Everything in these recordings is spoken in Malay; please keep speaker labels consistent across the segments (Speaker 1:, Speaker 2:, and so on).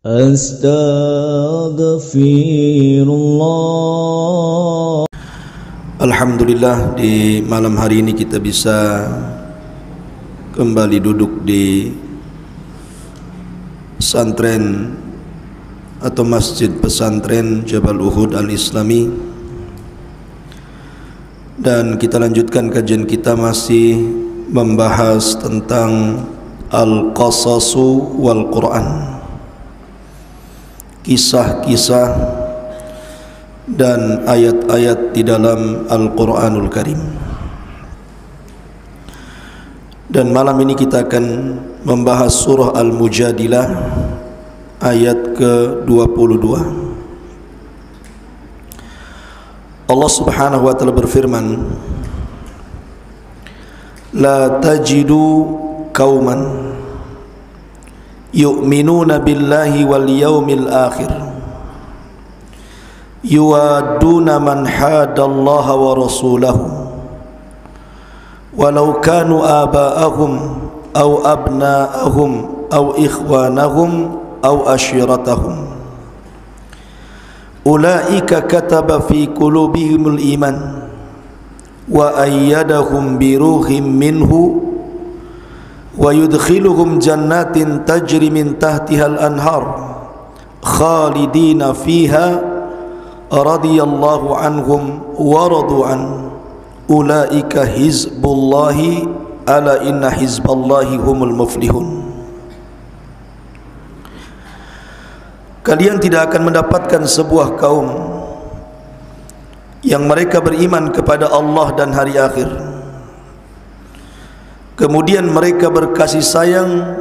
Speaker 1: Astaghfirullah.
Speaker 2: Alhamdulillah, di malam hari ini kita bisa kembali duduk di pesantren atau masjid pesantren Jabal Uhud Al-Islami, dan kita lanjutkan kajian kita masih membahas tentang Al-Qasasu wal Quran, kisah-kisah dan ayat-ayat di dalam Al-Quranul Karim. Dan malam ini kita akan membahas surah Al-Mujadilah ayat ke-22. Allah Subhanahu wa ta'ala berfirman, La tajidu qauman yu'minuna billahi wal yawmil akhir yuwaduna man hadallaha wa rasulahu walau kanu aba'ahum aw abna'ahum aw ikhwanahum aw ashiratahum ulaika kataba fi qulubihimul iman wa ayyadahum bi ruhim minhu wa yudkhiluhum jannatin tajri min tahtihal anhar khalidina fiha radiyallahu anhum wa radu an ulaika hizbullahi ala inna hizballahi humul muflihun. Kalian tidak akan mendapatkan sebuah kaum yang mereka beriman kepada Allah dan hari akhir, kemudian mereka berkasih sayang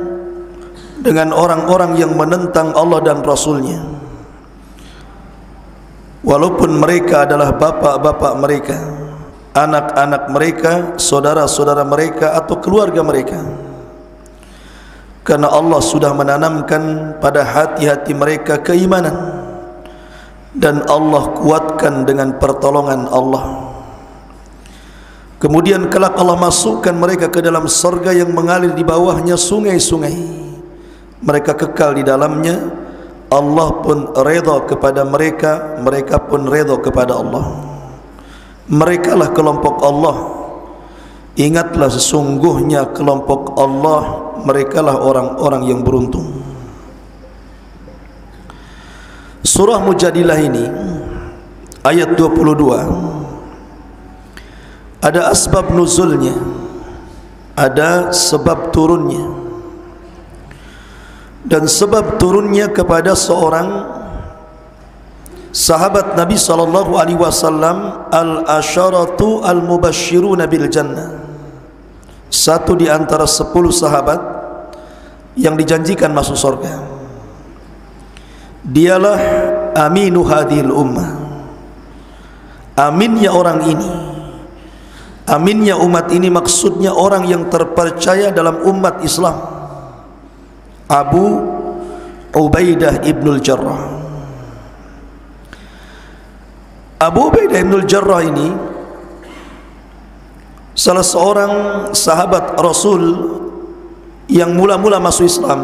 Speaker 2: dengan orang-orang yang menentang Allah dan Rasulnya, walaupun mereka adalah bapak-bapak mereka, anak-anak mereka, saudara-saudara mereka atau keluarga mereka, karena Allah sudah menanamkan pada hati-hati mereka keimanan dan Allah kuatkan dengan pertolongan Allah. Kemudian kelak Allah masukkan mereka ke dalam surga yang mengalir di bawahnya sungai-sungai. Mereka kekal di dalamnya. Allah pun redha kepada mereka, mereka pun redha kepada Allah. Merekalah kelompok Allah. Ingatlah sesungguhnya kelompok Allah, merekalah orang-orang yang beruntung. Surah Mujadilah ini ayat 22 ada asbab nuzulnya, ada sebab turunnya. Dan sebab turunnya kepada seorang sahabat Nabi sallallahu alaihi wasallam, al-asyaratu al-mubashshiruna bil jannah, satu di antara 10 sahabat yang dijanjikan masuk surga. Dialah aminu hadhil ummah, aminnya orang ini, aminnya umat ini, maksudnya orang yang terpercaya dalam umat Islam, Abu Ubaidah ibnul Jarrah. Abu Ubaidah ibnul Jarrah ini salah seorang sahabat Rasul yang mula-mula masuk Islam,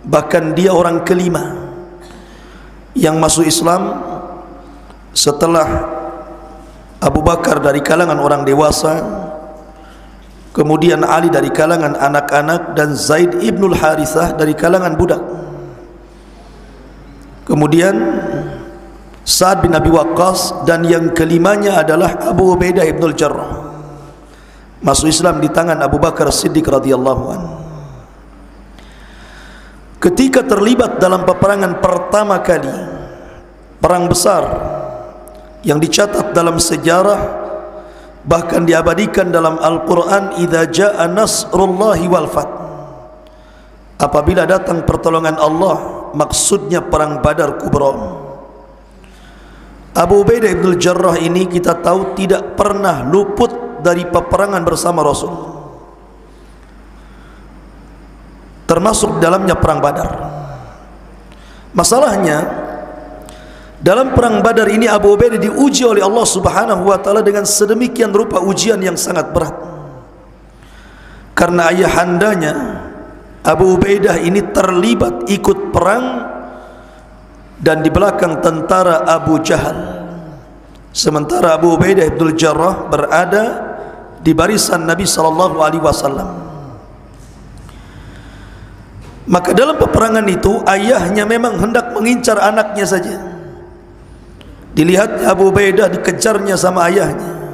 Speaker 2: bahkan dia orang kelima yang masuk Islam setelah Abu Bakar dari kalangan orang dewasa, kemudian Ali dari kalangan anak-anak, dan Zaid ibnul Harithah dari kalangan budak. Kemudian Sa'ad bin Abi Waqqas, dan yang kelimanya adalah Abu Ubaidah ibnul Jarrah, masuk Islam di tangan Abu Bakar Siddiq radhiyallahu anhu. Ketika terlibat dalam peperangan pertama kali, perang besar yang dicatat dalam sejarah, bahkan diabadikan dalam Al-Quran, idza jaa nasrullahi wal fath, apabila datang pertolongan Allah, maksudnya perang Badar Kubra. Abu Ubaidah ibnul Jarrah ini kita tahu tidak pernah luput dari peperangan bersama Rasul, termasuk dalamnya perang Badar. Masalahnya dalam perang Badar ini Abu Ubaidah diuji oleh Allah Subhanahu wa taala dengan sedemikian rupa ujian yang sangat berat. Karena ayahandanya Abu Ubaidah ini terlibat ikut perang dan di belakang tentara Abu Jahal. Sementara Abu Ubaidah bin Jarrah berada di barisan Nabi sallallahu alaihi wasallam. Maka dalam peperangan itu ayahnya memang hendak mengincar anaknya saja. Dilihat Abu Ubaidah dikejarnya sama ayahnya,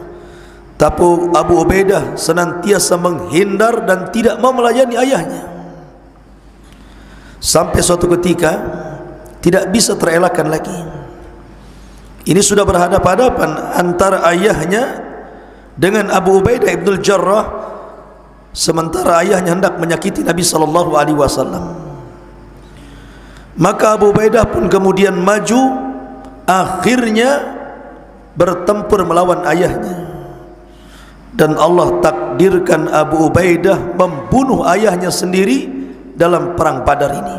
Speaker 2: tapi Abu Ubaidah senantiasa menghindar dan tidak mau melayani ayahnya. Sampai suatu ketika tidak bisa terelakkan lagi. Ini sudah berhadapan-hadapan antara ayahnya dengan Abu Ubaidah bin Jarrah, sementara ayahnya hendak menyakiti Nabi sallallahu alaihi wasallam. Maka Abu Ubaidah pun kemudian maju, akhirnya bertempur melawan ayahnya, dan Allah takdirkan Abu Ubaidah membunuh ayahnya sendiri dalam perang Badar ini.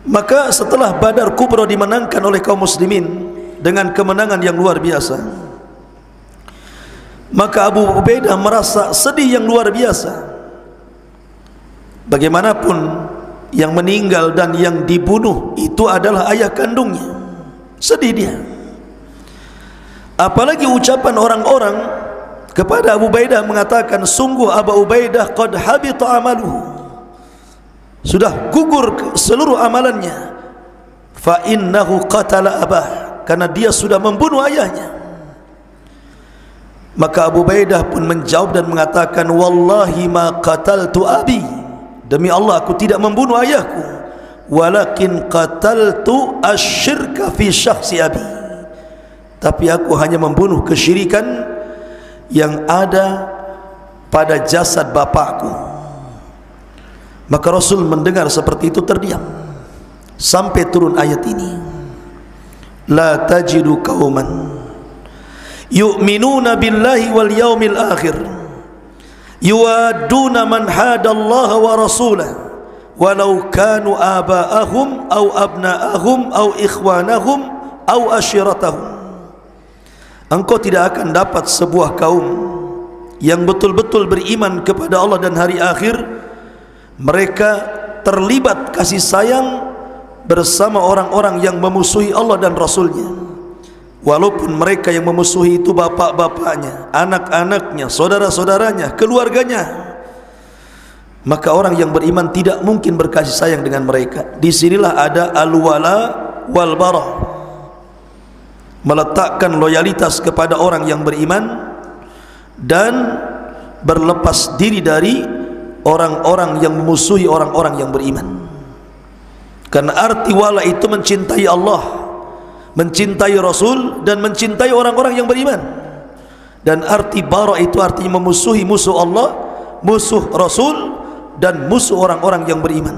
Speaker 2: Maka setelah Badar Kubra dimenangkan oleh kaum muslimin dengan kemenangan yang luar biasa, maka Abu Ubaidah merasa sedih yang luar biasa. Bagaimanapun yang meninggal dan yang dibunuh itu adalah ayah kandungnya. Sedih dia. Apalagi ucapan orang-orang kepada Abu Ubaidah mengatakan, sungguh Abu Ubaidah qad habita amaluhu, sudah gugur seluruh amalannya. Fa innahu qatala abah, karena dia sudah membunuh ayahnya. Maka Abu Ubaidah pun menjawab dan mengatakan, wallahi ma qataltu abi, demi Allah aku tidak membunuh ayahku, walakin qataltu asyirka fi syakhsi abi, tapi aku hanya membunuh kesyirikan yang ada pada jasad bapakku. Maka Rasul mendengar seperti itu terdiam sampai turun ayat ini, la tajidu qauman yu'minuna billahi wal yaumil akhir yuwaduna man hadallaha wa rasulah walau kanu aba'ahum aw abna'ahum aw ikhwanahum aw ashiratahum. Engkau tidak akan dapat sebuah kaum yang betul-betul beriman kepada Allah dan hari akhir, mereka terlibat kasih sayang bersama orang-orang yang memusuhi Allah dan Rasulnya, walaupun mereka yang memusuhi itu bapak-bapaknya, anak-anaknya, saudara-saudaranya, keluarganya. Maka orang yang beriman tidak mungkin berkasih sayang dengan mereka. Disinilah ada al-wala wal bara, meletakkan loyalitas kepada orang yang beriman dan berlepas diri dari orang-orang yang memusuhi orang-orang yang beriman. Karena arti wala itu mencintai Allah, mencintai Rasul, dan mencintai orang-orang yang beriman. Dan arti bara itu artinya memusuhi musuh Allah, musuh Rasul, dan musuh orang-orang yang beriman.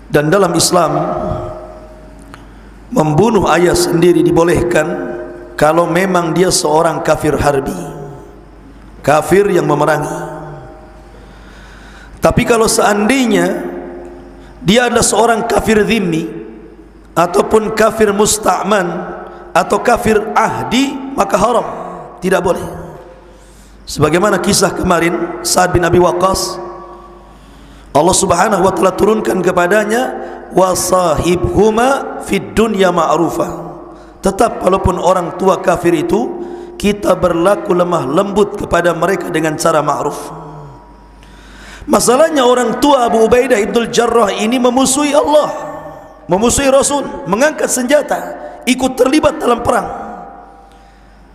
Speaker 2: Dan dalam Islam, membunuh ayah sendiri dibolehkan kalau memang dia seorang kafir harbi, kafir yang memerangi. Tapi kalau seandainya dia adalah seorang kafir dhimmi ataupun kafir musta'man atau kafir ahdi, maka haram, tidak boleh. Sebagaimana kisah kemarin Sa'ad bin Abi Waqqas, Allah Subhanahu wa taala turunkan kepadanya, wasahibhuma fid dunya ma'rufa. Tetap walaupun orang tua kafir itu, kita berlaku lemah lembut kepada mereka dengan cara ma'ruf. Masalahnya orang tua Abu Ubaidah bin Jarrah ini memusuhi Allah, memusuhi Rasul, mengangkat senjata, ikut terlibat dalam perang.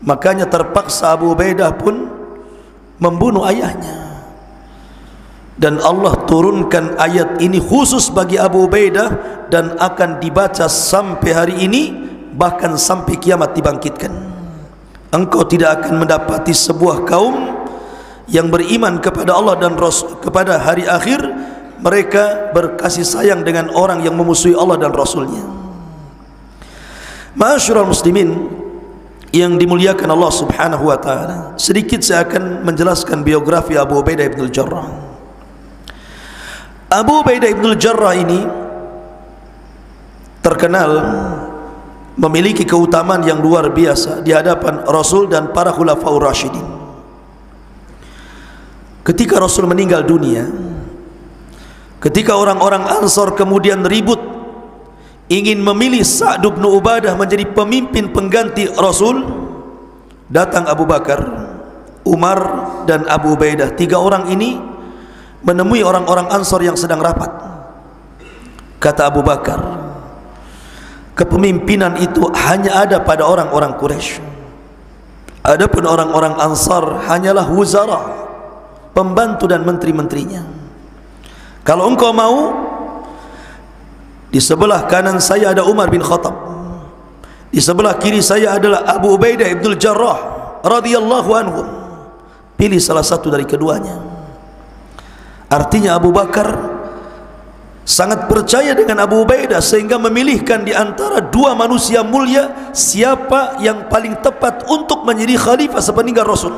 Speaker 2: Makanya terpaksa Abu Ubaidah pun membunuh ayahnya. Dan Allah turunkan ayat ini khusus bagi Abu Ubaidah dan akan dibaca sampai hari ini, bahkan sampai kiamat dibangkitkan. Engkau tidak akan mendapati sebuah kaum yang beriman kepada Allah dan Rasul, kepada hari akhir, mereka berkasih sayang dengan orang yang memusuhi Allah dan Rasulnya. Ma'asyiral muslimin yang dimuliakan Allah Subhanahu wa taala, sedikit saya akan menjelaskan biografi Abu Ubaidah bin Jarrah. Abu Ubaidah bin Jarrah ini terkenal memiliki keutamaan yang luar biasa di hadapan Rasul dan para khulafaur rasyidin. Ketika Rasul meninggal dunia, Ketika orang-orang Ansar kemudian ribut ingin memilih Sa'd bin Ubadah menjadi pemimpin pengganti Rasul, datang Abu Bakar, Umar dan Abu Ubaidah. Tiga orang ini menemui orang-orang Ansar yang sedang rapat. Kata Abu Bakar, kepemimpinan itu hanya ada pada orang-orang Quraisy. Adapun orang-orang Ansar hanyalah wuzara, pembantu dan menteri-menterinya. Kalau engkau mau, di sebelah kanan saya ada Umar bin Khattab, di sebelah kiri saya adalah Abu Ubaidah ibn Jarrah radhiyallahu anhu. Pilih salah satu dari keduanya. Artinya Abu Bakar sangat percaya dengan Abu Ubaidah sehingga memilihkan di antara dua manusia mulia siapa yang paling tepat untuk menjadi khalifah sepeninggal Rasul.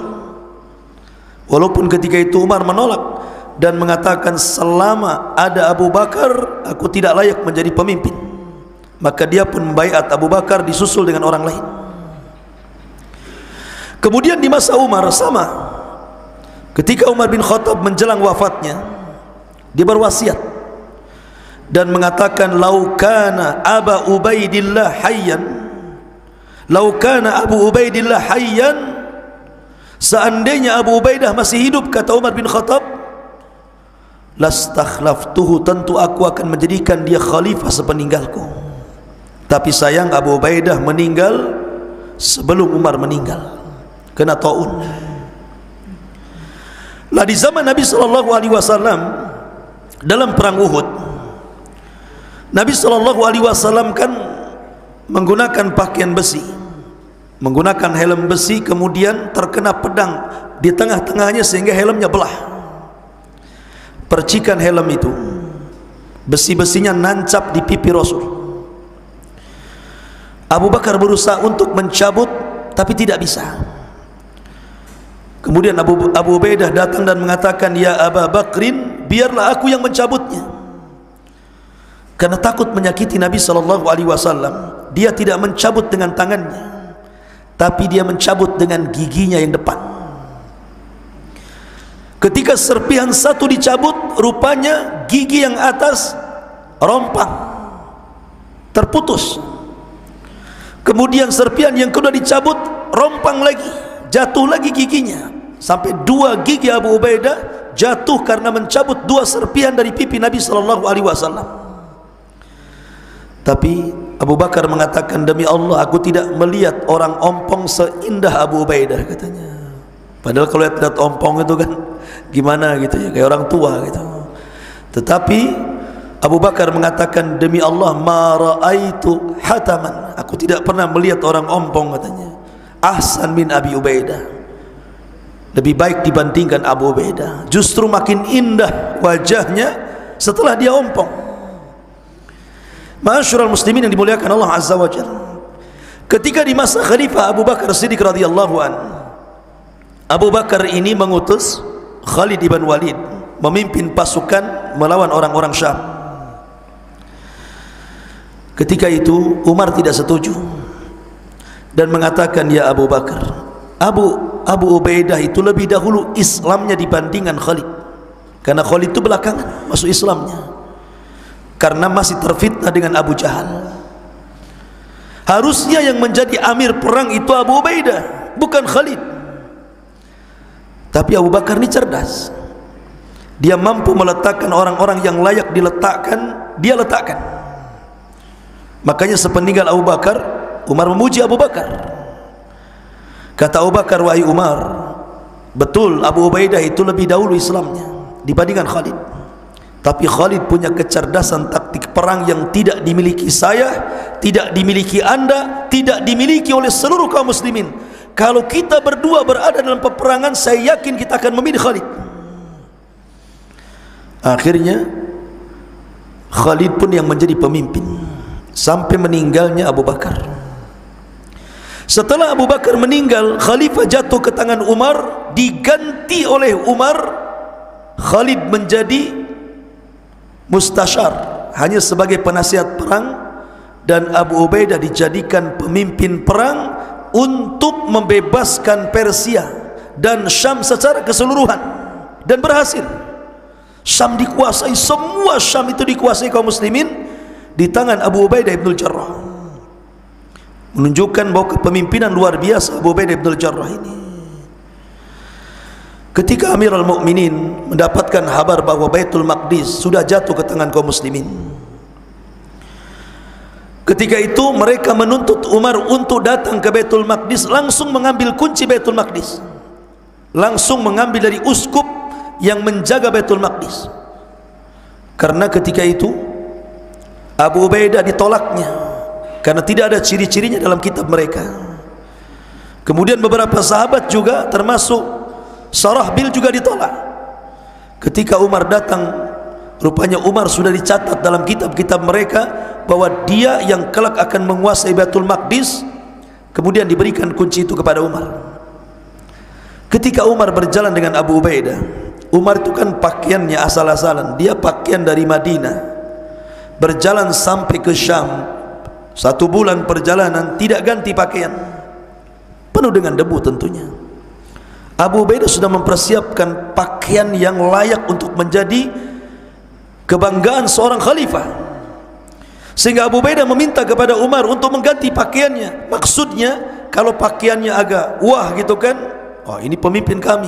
Speaker 2: Walaupun ketika itu Umar menolak dan mengatakan, selama ada Abu Bakar aku tidak layak menjadi pemimpin. Maka dia pun membaiat Abu Bakar, disusul dengan orang lain. Kemudian di masa Umar sama, ketika Umar bin Khattab menjelang wafatnya, dia berwasiat dan mengatakan, laukana Abu Ubaidillah hayyan, laukana Abu Ubaidillah hayyan, seandainya Abu Ubaidah masih hidup, kata Umar bin Khattab, lastakhlaftuhu, tentu aku akan menjadikan dia khalifah sepeninggalku. Tapi sayang Abu Ubaidah meninggal sebelum Umar meninggal, kena taun. Lah di zaman Nabi SAW dalam perang Uhud, Nabi SAW kan menggunakan pakaian besi, menggunakan helm besi, kemudian terkena pedang di tengah-tengahnya sehingga helmnya belah. Percikan helm itu, besi-besinya nancap di pipi Rasul. Abu Bakar berusaha untuk mencabut tapi tidak bisa. Kemudian Abu Ubaidah datang dan mengatakan, ya Abu Bakrin, biarlah aku yang mencabutnya. Karena takut menyakiti Nabi SAW, dia tidak mencabut dengan tangannya, tapi dia mencabut dengan giginya yang depan. Ketika serpihan satu dicabut, rupanya gigi yang atas rompang, terputus. Kemudian serpihan yang kedua dicabut, rompang lagi, jatuh lagi giginya, sampai dua gigi Abu Ubaidah jatuh karena mencabut dua serpihan dari pipi Nabi SAW. Tapi Abu Bakar mengatakan, demi Allah aku tidak melihat orang ompong seindah Abu Ubaidah, katanya. Padahal kalau lihat ompong itu kan gimana gitu ya, kayak orang tua gitu. Tetapi Abu Bakar mengatakan, demi Allah ma raaitu hataman, aku tidak pernah melihat orang ompong, katanya, ahsan min Abi Ubaidah, lebih baik dibandingkan Abu Ubaidah. Justru makin indah wajahnya setelah dia ompong. Ma'asyiral muslimin yang dimuliakan Allah Azza wa Jalla, ketika di masa Khalifah Abu Bakar Siddiq radhiyallahu anhu, Abu Bakar ini mengutus Khalid ibn Walid memimpin pasukan melawan orang-orang Syam. Ketika itu Umar tidak setuju dan mengatakan, ya Abu Bakar, Abu Ubaidah itu lebih dahulu Islamnya dibandingkan Khalid, karena Khalid itu belakangan masuk Islamnya karena masih terfitnah dengan Abu Jahal. Harusnya yang menjadi amir perang itu Abu Ubaidah, bukan Khalid. Tapi Abu Bakar ini cerdas, dia mampu meletakkan orang-orang yang layak diletakkan, dia letakkan. Makanya sepeninggal Abu Bakar, Umar memuji Abu Bakar. Kata Abu Bakar, wahai Umar, betul Abu Ubaidah itu lebih dahulu Islamnya dibandingkan Khalid, tapi Khalid punya kecerdasan taktik perang yang tidak dimiliki saya, tidak dimiliki Anda, tidak dimiliki oleh seluruh kaum muslimin. Kalau kita berdua berada dalam peperangan, saya yakin kita akan memilih Khalid. Akhirnya Khalid pun yang menjadi pemimpin sampai meninggalnya Abu Bakar. Setelah Abu Bakar meninggal, khalifah jatuh ke tangan Umar, diganti oleh Umar. Khalid menjadi mustasyar, hanya sebagai penasihat perang, dan Abu Ubaidah dijadikan pemimpin perang untuk membebaskan Persia dan Syam secara keseluruhan, dan berhasil. Syam dikuasai, semua Syam itu dikuasai kaum muslimin di tangan Abu Ubaidah ibn al-Jarrah. Menunjukkan bahwa kepemimpinan luar biasa Abu Ubaidah ibn al-Jarrah ini. Ketika Amirul Mukminin mendapatkan kabar bahwa Baitul Maqdis sudah jatuh ke tangan kaum muslimin, ketika itu mereka menuntut Umar untuk datang ke Baitul Maqdis, langsung mengambil kunci Baitul Maqdis, langsung mengambil dari uskup yang menjaga Baitul Maqdis. Karena ketika itu Abu Ubaidah ditolaknya karena tidak ada ciri-cirinya dalam kitab mereka. Kemudian beberapa sahabat juga termasuk Sarahbil juga ditolak. Ketika Umar datang, rupanya Umar sudah dicatat dalam kitab-kitab mereka bahwa dia yang kelak akan menguasai Baitul Maqdis. Kemudian diberikan kunci itu kepada Umar. Ketika Umar berjalan dengan Abu Ubaidah, Umar itu kan pakaiannya asal-asalan, dia pakaian dari Madinah, berjalan sampai ke Syam, 1 bulan perjalanan tidak ganti pakaian, penuh dengan debu tentunya. Abu Ubaidah sudah mempersiapkan pakaian yang layak untuk menjadi kebanggaan seorang khalifah, sehingga Abu Ubaidah meminta kepada Umar untuk mengganti pakaiannya. Maksudnya kalau pakaiannya agak wah gitu kan, oh ini pemimpin kami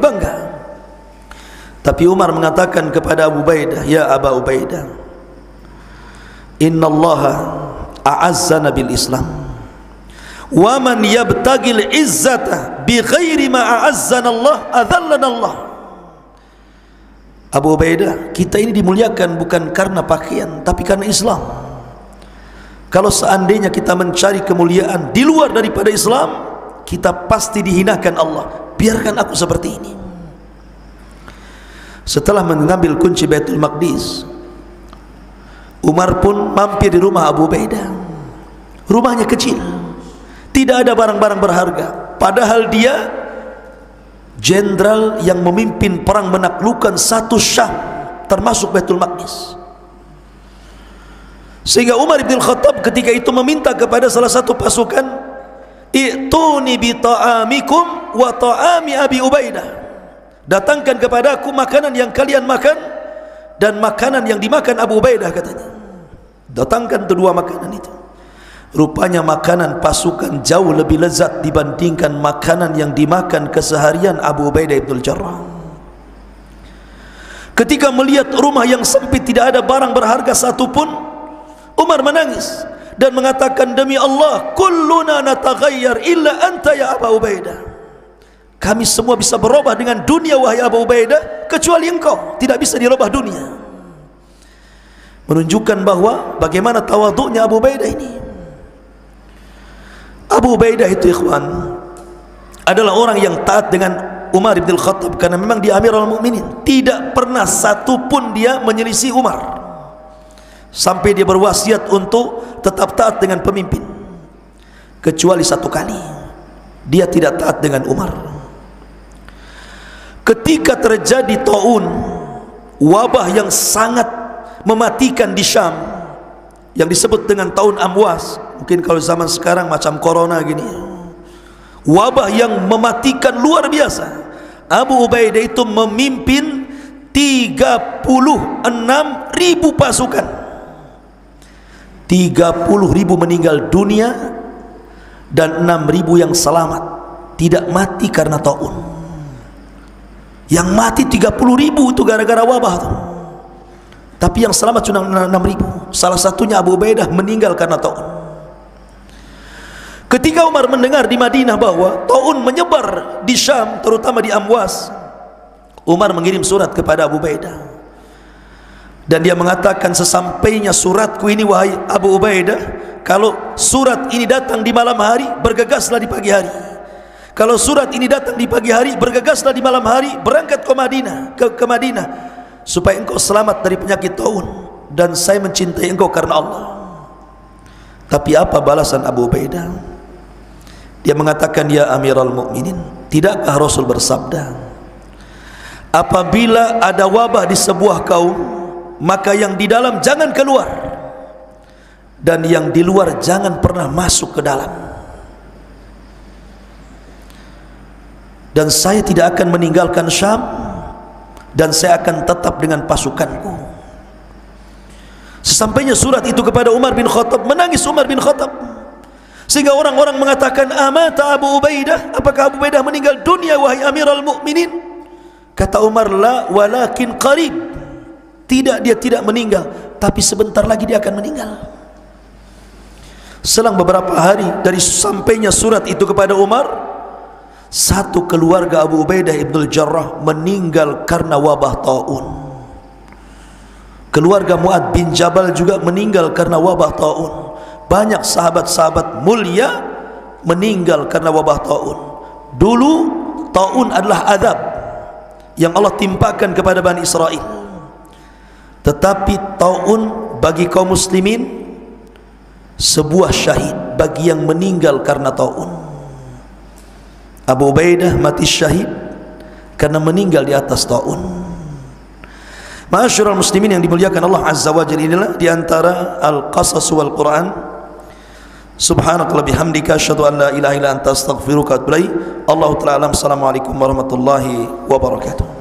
Speaker 2: bangga. Tapi Umar mengatakan kepada Abu Ubaidah, ya Aba Ubaidah, innallaha a'azzana bil Islam, wa man yabtagil izzata bi ghairi ma a'azzana Allah adhallana Allah. Abu Ubaidah, kita ini dimuliakan bukan karena pakaian, tapi karena Islam. Kalau seandainya kita mencari kemuliaan di luar daripada Islam, kita pasti dihinakan Allah. Biarkan aku seperti ini. Setelah mengambil kunci Baitul Maqdis, Umar pun mampir di rumah Abu Ubaidah. Rumahnya kecil, tidak ada barang-barang berharga, padahal dia jenderal yang memimpin perang menaklukkan satu Syam, termasuk Baitul Maqdis. Sehingga Umar bin Khattab ketika itu meminta kepada salah satu pasukan, i'tuni bi ta'amikum wa ta'ami Abi Ubaidah, datangkan kepadaku makanan yang kalian makan dan makanan yang dimakan Abu Ubaidah, katanya. Datangkan kedua makanan itu. Rupanya makanan pasukan jauh lebih lezat dibandingkan makanan yang dimakan keseharian Abu Ubaidah ibn al-Jarrah. Ketika melihat rumah yang sempit, tidak ada barang berharga satupun, Umar menangis dan mengatakan, demi Allah, kulluna nataghayyar illa anta ya Abu Ubaidah. Kami semua bisa berubah dengan dunia wahai Abu Ubaidah, kecuali engkau tidak bisa dirubah dunia. Menunjukkan bahwa bagaimana tawaduknya Abu Ubaidah ini. Abu Ubaidah itu ikhwan adalah orang yang taat dengan Umar bin Khattab, karena memang dia Amirul Mukminin. Tidak pernah satupun dia menyelisih Umar, sampai dia berwasiat untuk tetap taat dengan pemimpin. Kecuali satu kali dia tidak taat dengan Umar. Ketika terjadi taun, wabah yang sangat mematikan di Syam, yang disebut dengan tahun Amwas, mungkin kalau zaman sekarang macam corona gini, wabah yang mematikan luar biasa. Abu Ubaidah itu memimpin 36.000 pasukan, 30.000 meninggal dunia dan 6.000 yang selamat, tidak mati karena taun. Yang mati 30.000 itu gara-gara wabah itu. Tapi yang selamat cuma 6.000. Salah satunya Abu Ubaidah meninggal karena taun. Ketika Umar mendengar di Madinah bahwa taun menyebar di Syam, terutama di Amwas, Umar mengirim surat kepada Abu Ubaidah, dan dia mengatakan, sesampainya suratku ini wahai Abu Ubaidah, kalau surat ini datang di malam hari, bergegaslah di pagi hari. Kalau surat ini datang di pagi hari, bergegaslah di malam hari, berangkat ke Madinah, ke Madinah, supaya engkau selamat dari penyakit taun, dan saya mencintai engkau karena Allah. Tapi apa balasan Abu Ubaidah? Dia mengatakan, ya Amirul Mukminin, tidakkah Rasul bersabda, apabila ada wabah di sebuah kaum, maka yang di dalam jangan keluar, dan yang di luar jangan pernah masuk ke dalam. Dan saya tidak akan meninggalkan Syam dan saya akan tetap dengan pasukanku. Sesampainya surat itu kepada Umar bin Khattab, menangis Umar bin Khattab, sehingga orang-orang mengatakan, amata Abu Ubaidah, apakah Abu Ubaidah meninggal dunia wahai Amirul Mukminin? Kata Umar, la walakin qarib, tidak, dia tidak meninggal, tapi sebentar lagi dia akan meninggal. Selang beberapa hari dari sampainya surat itu kepada Umar, satu keluarga Abu Ubaidah ibn Jarrah meninggal karena wabah taun. Keluarga Mu'ad bin Jabal juga meninggal karena wabah taun. Banyak sahabat-sahabat mulia meninggal karena wabah taun. Dulu taun adalah azab yang Allah timpakan kepada Bani Israel. Tetapi taun bagi kaum muslimin sebuah syahid bagi yang meninggal karena taun. Abu Ubaidah mati syahid karena meninggal di atas taun. Ma'asyiral muslimin yang dimuliakan Allah Azza wa Jalla, inilah di antara al-qasas wal Quran. Subhanakallah bihamdika asyhadu an la ilaha illa anta astaghfiruka wa atubu ilaik. Allahu ta'ala alam. Assalamualaikum warahmatullahi wabarakatuh.